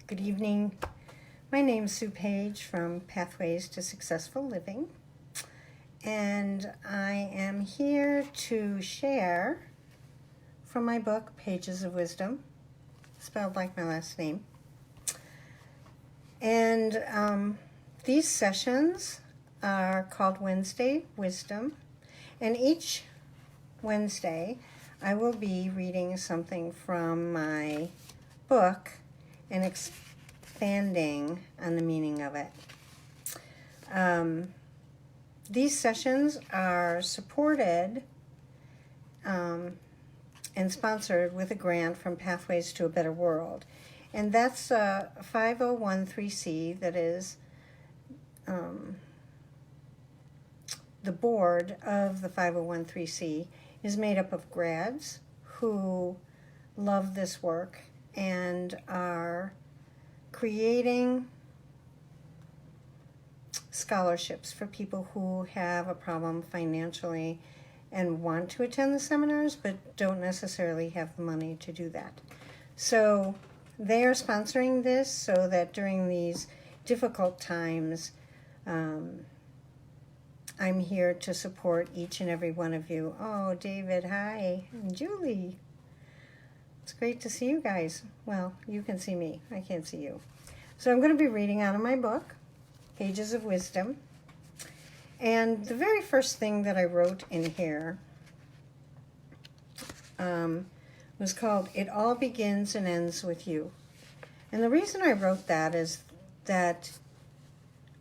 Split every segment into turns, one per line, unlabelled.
Good evening. My name's Sue Paige from Pathways to Successful Living, and I am here to share from my book, Pages of Wisdom, spelled like my last name. And these sessions are called Wednesday Wisdom, and each Wednesday I will be reading something from my book and expanding on the meaning of it. These sessions are supported and sponsored with a grant from Pathways to a Better World. And that's a 501(c) that is the board of the 501(c) is made up of grads who love this work and are creating scholarships for people who have a problem financially and want to attend the seminars but don't necessarily have the money to do that. So they are sponsoring this so that during these difficult times, I'm here to support each and every one of you. Oh, David, hi, and Julie. It's great to see you guys. Well, you can see me. I can't see you. So I'm going to be reading out of my book, Pages of Wisdom. And the very first thing that I wrote in here was called It All Begins and Ends with You. And the reason I wrote that is that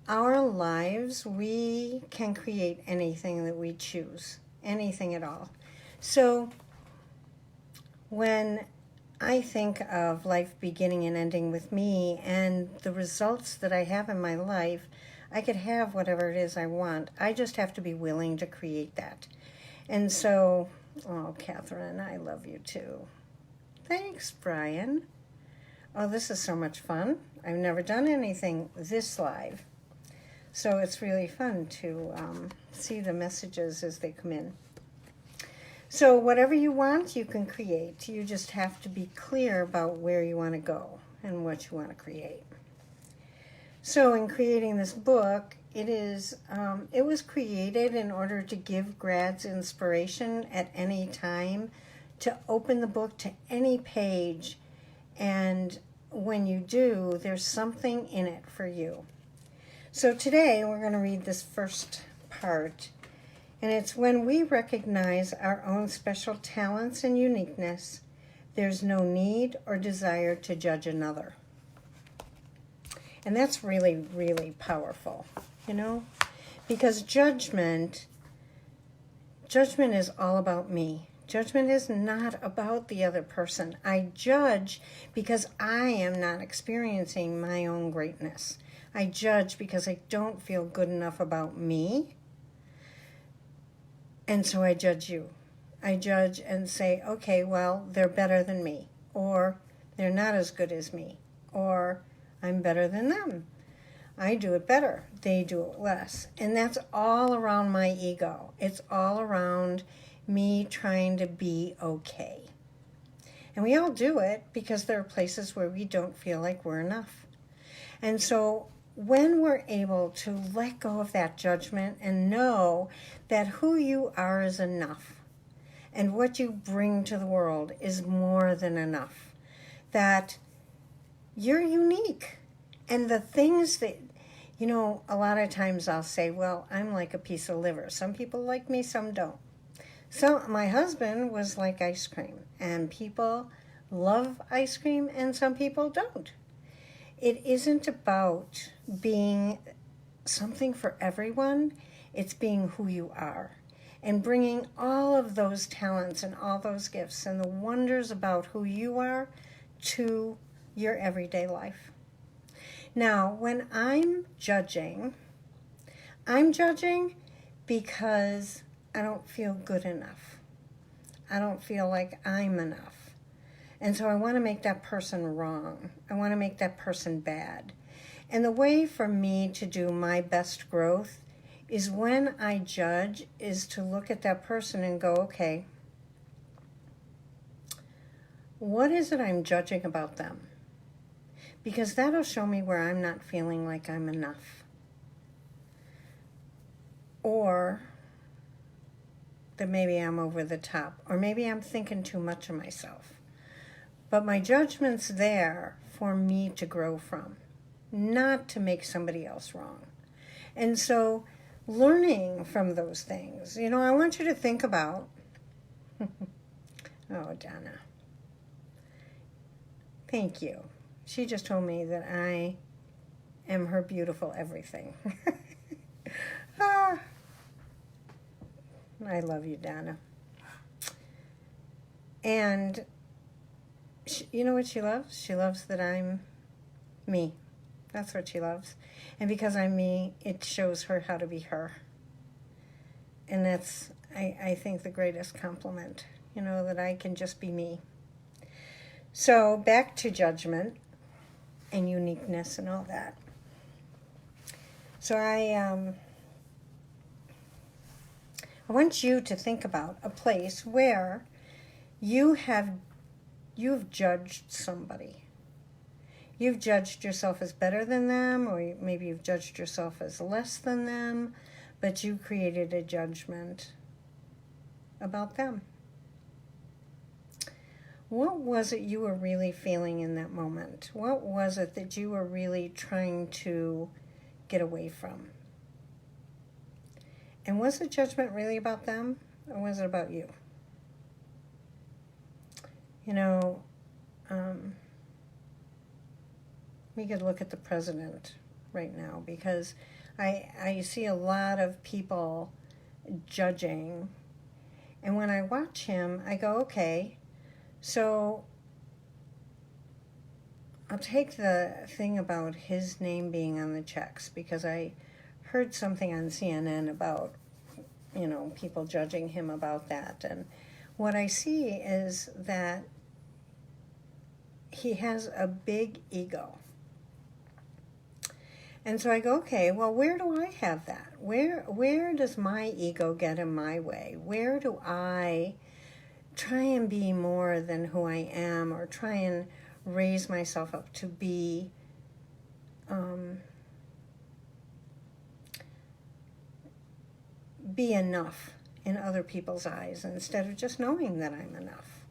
our lives, we can create anything that we choose, anything at all. So when I think of life beginning and ending with me and the results that I have in my life, I could have whatever it is I want. I just have to be willing to create that. And so, oh, Catherine, I love you too. Thanks, Brian. Oh, this is so much fun. I've never done anything this live. So it's really fun to see the messages as they come in. So whatever you want, you can create. You just have to be clear about where you want to go and what you want to create. So in creating this book, it was created in order to give grads inspiration at any time to open the book to any page. And when you do, there's something in it for you. So today we're going to read this first part. And it's when we recognize our own special talents and uniqueness, there's no need or desire to judge another. And that's really, really powerful, you know? Because judgment is all about me. Judgment is not about the other person. I judge because I am not experiencing my own greatness. I judge because I don't feel good enough about me. And so I judge you. I judge and say, okay, well, they're better than me, or they're not as good as me, or I'm better than them. I do it better. They do it less. And that's all around my ego. It's all around me trying to be okay. And we all do it because there are places where we don't feel like we're enough. And so when we're able to let go of that judgment and know that who you are is enough and what you bring to the world is more than enough, that you're unique. And the things that, you know, a lot of times I'll say, well, I'm like a piece of liver. Some people like me, some don't. So my husband was like ice cream, and people love ice cream and some people don't. It isn't about being something for everyone. It's being who you are and bringing all of those talents and all those gifts and the wonders about who you are to your everyday life. Now, when I'm judging because I don't feel good enough. I don't feel like I'm enough. And so I want to make that person wrong. I want to make that person bad. And the way for me to do my best growth is when I judge is to look at that person and go, okay, what is it I'm judging about them? because that'll show me where I'm not feeling like I'm enough, or that maybe I'm over the top, or maybe I'm thinking too much of myself. But my judgment's there for me to grow from, not to make somebody else wrong. And so learning from those things, you know, I want you to think about, oh, Donna, thank you. She just told me that I am her beautiful everything. Ah, I love you, Donna. And you know what she loves? She loves that I'm me. That's what she loves. And because I'm me, it shows her how to be her. And that's, I think, the greatest compliment, you know, that I can just be me. So back to judgment and uniqueness and all that. So I want you to think about a place where you've judged somebody. You've judged yourself as better than them, or maybe you've judged yourself as less than them, but you created a judgment about them. What was it you were really feeling in that moment? What was it that you were really trying to get away from? And was the judgment really about them, or was it about you? You know, we could look at the president right now, because I see a lot of people judging. And when I watch him, I go, okay, so I'll take the thing about his name being on the checks, because I heard something on CNN about, you know, people judging him about that. And what I see is that he has a big ego. And so I go, okay, well, where do I have that? Where does my ego get in my way? Where do I try and be more than who I am, or try and raise myself up to be enough in other people's eyes, instead of just knowing that I'm enough?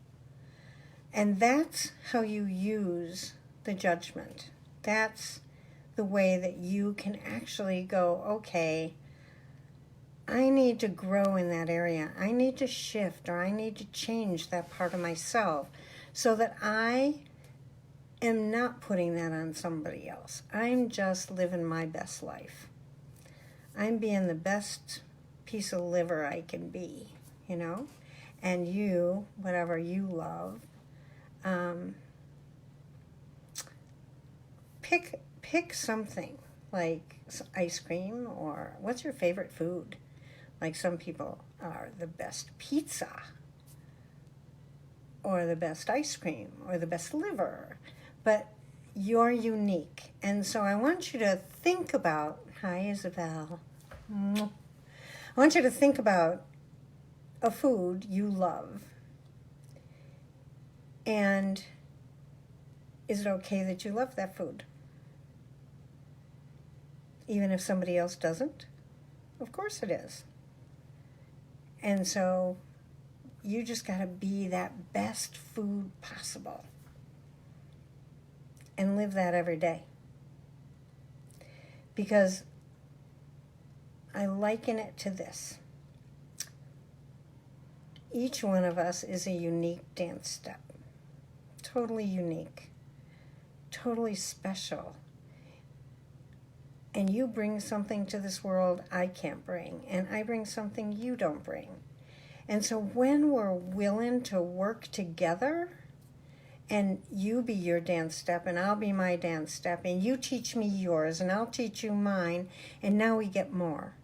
And that's how you use the judgment. That's the way that you can actually go, okay, I need to grow in that area. I need to shift, or I need to change that part of myself, so that I am not putting that on somebody else. I'm just living my best life. I'm being the best piece of liver I can be, you know? And you, whatever you love, pick something like ice cream, or what's your favorite food? Like some people are the best pizza, or the best ice cream, or the best liver, but you're unique. And so I want you to think about, hi Isabel, I want you to think about a food you love, and is it okay that you love that food? Even if somebody else doesn't? Of course it is. And so you just got to be that best food possible and live that every day. Because I liken it to this. Each one of us is a unique dance step. Totally unique. Totally special. And you bring something to this world I can't bring, and I bring something you don't bring. And so when we're willing to work together, and you be your dance step, and I'll be my dance step, and you teach me yours, and I'll teach you mine, and now we get more.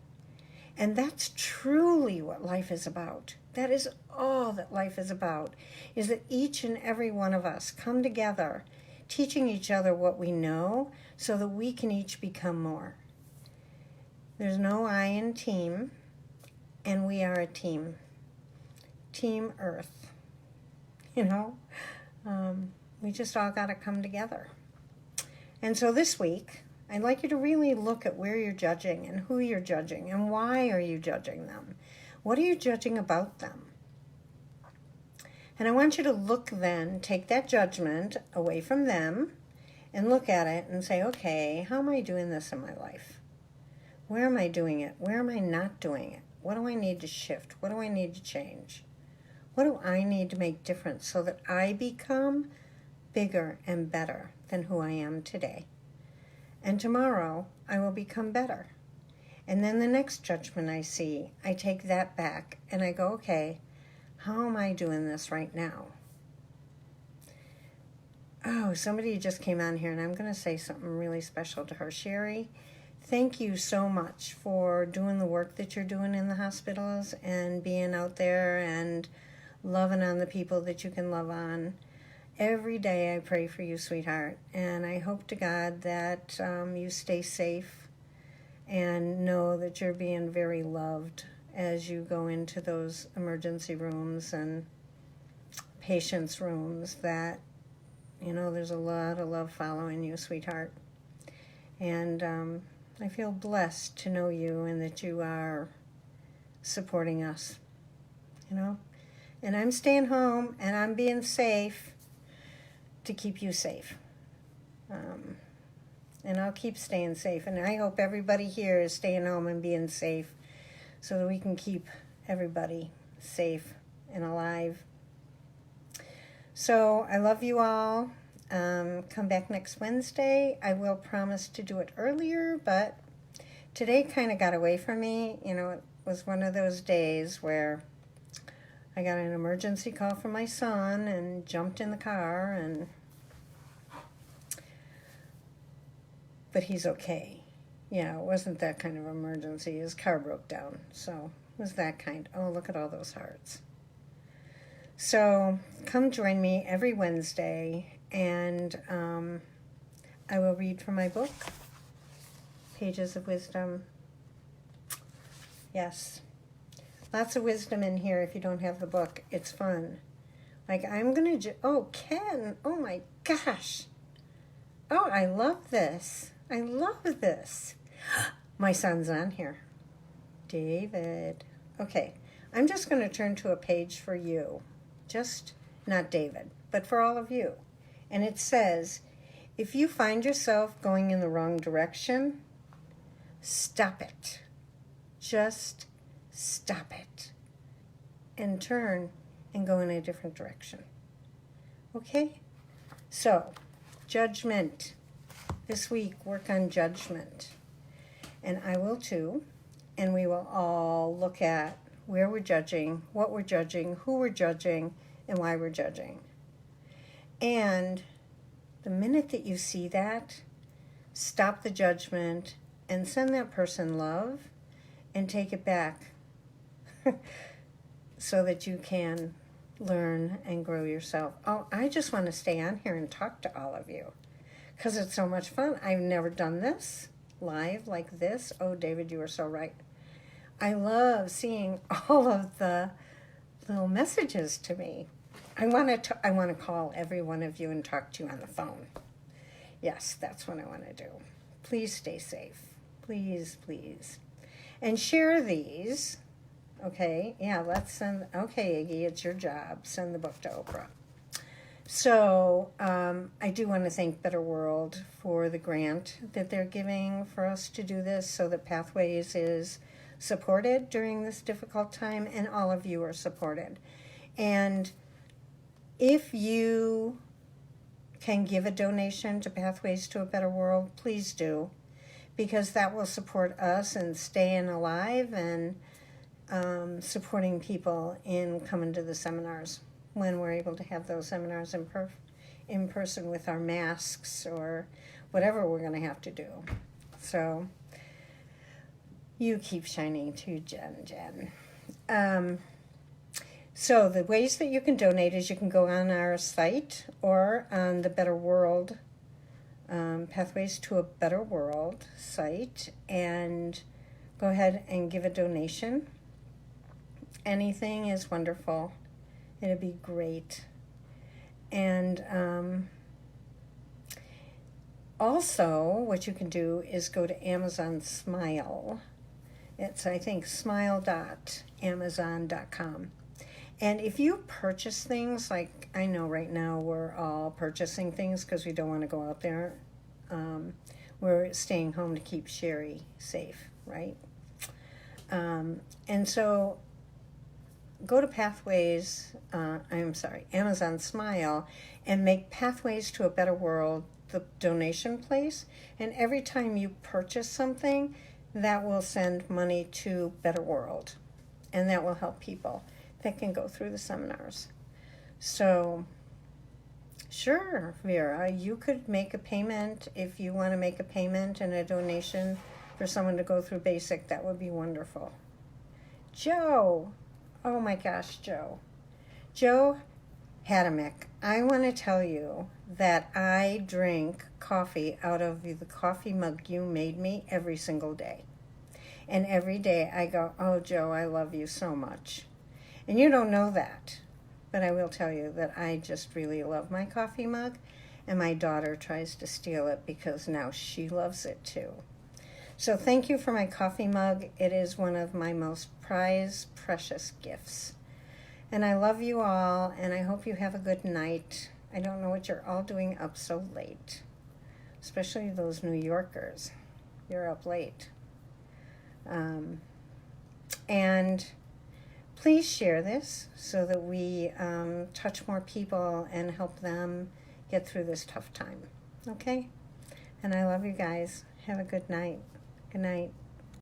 And that's truly what life is about. That is all that life is about, is that each and every one of us come together, teaching each other what we know, so that we can each become more. There's no I in team, and we are a team. Team Earth. You know? We just all got to come together. And so this week, I'd like you to really look at where you're judging and who you're judging and why are you judging them. What are you judging about them? And I want you to look then, take that judgment away from them and look at it and say, okay, how am I doing this in my life? Where am I doing it? Where am I not doing it? What do I need to shift? What do I need to change? What do I need to make different so that I become bigger and better than who I am today? And tomorrow, I will become better. And then the next judgment I see, I take that back and I go, okay, how am I doing this right now? Oh, somebody just came on here and I'm going to say something really special to her. Sherry, thank you so much for doing the work that you're doing in the hospitals and being out there and loving on the people that you can love on. Every day I pray for you, sweetheart, and I hope to God that you stay safe and know that you're being very loved as you go into those emergency rooms and patients' rooms, that, you know, there's a lot of love following you, sweetheart. And I feel blessed to know you and that you are supporting us, you know. And I'm staying home and I'm being safe to keep you safe. And I'll keep staying safe. And I hope everybody here is staying home and being safe so that we can keep everybody safe and alive. So I love you all. Come back next Wednesday. I will promise to do it earlier, but today kind of got away from me. You know, it was one of those days where I got an emergency call from my son and jumped in the car, but he's okay. Yeah, it wasn't that kind of emergency. His car broke down, so it was that kind. Oh, look at all those hearts. So come join me every Wednesday, and I will read from my book, Pages of Wisdom. Yes, lots of wisdom in here. If you don't have the book, it's fun. Like I'm going to, oh, Ken, oh my gosh. Oh, I love this. I love this. My son's on here. David. Okay, I'm just going to turn to a page for you. Just, not David, but for all of you. And it says, if you find yourself going in the wrong direction, stop it. Just stop it. And turn and go in a different direction. Okay? So, judgment. This week, work on judgment. And I will too. And we will all look at where we're judging, what we're judging, who we're judging, and why we're judging. And the minute that you see that, stop the judgment and send that person love and take it back so that you can learn and grow yourself. Oh, I just want to stay on here and talk to all of you because it's so much fun. I've never done this live like this. Oh, David, you are so right. I love seeing all of the little messages to me. I want to call every one of you and talk to you on the phone. Yes, that's what I want to do. Please stay safe. Please, please. And share these. Okay, yeah, let's send, okay, Iggy, it's your job. Send the book to Oprah. So I do want to thank Better World for the grant that they're giving for us to do this so that Pathways is supported during this difficult time, and all of you are supported. And if you can give a donation to Pathways to a Better World, please do, because that will support us and staying alive and supporting people in coming to the seminars when we're able to have those seminars in person with our masks or whatever we're going to have to do. So you keep shining too, Jen. So the ways that you can donate is you can go on our site or on the Better World, Pathways to a Better World site, and go ahead and give a donation. Anything is wonderful. It'd be great. And Also, what you can do is go to Amazon Smile. It's, I think, smile.amazon.com. And if you purchase things, like I know right now we're all purchasing things because we don't want to go out there. We're staying home to keep Sherry safe, right? And so go to Amazon Smile, and make Pathways to a Better World the donation place. And every time you purchase something, that will send money to Better World. And that will help people that can go through the seminars. So, sure, Vera, you could make a payment if you want to make a payment and a donation for someone to go through basic. That would be wonderful. Joe, oh my gosh, Joe Hadamick, I want to tell you that I drink coffee out of the coffee mug you made me every single day. And every day I go, oh, Joe, I love you so much. And you don't know that, but I will tell you that I just really love my coffee mug, and my daughter tries to steal it because now she loves it too. So thank you for my coffee mug. It is one of my most prized, precious gifts. And I love you all, and I hope you have a good night. I don't know what you're all doing up so late, especially those New Yorkers. You're up late. And please share this so that we touch more people and help them get through this tough time. Okay? And I love you guys. Have a good night. Good night.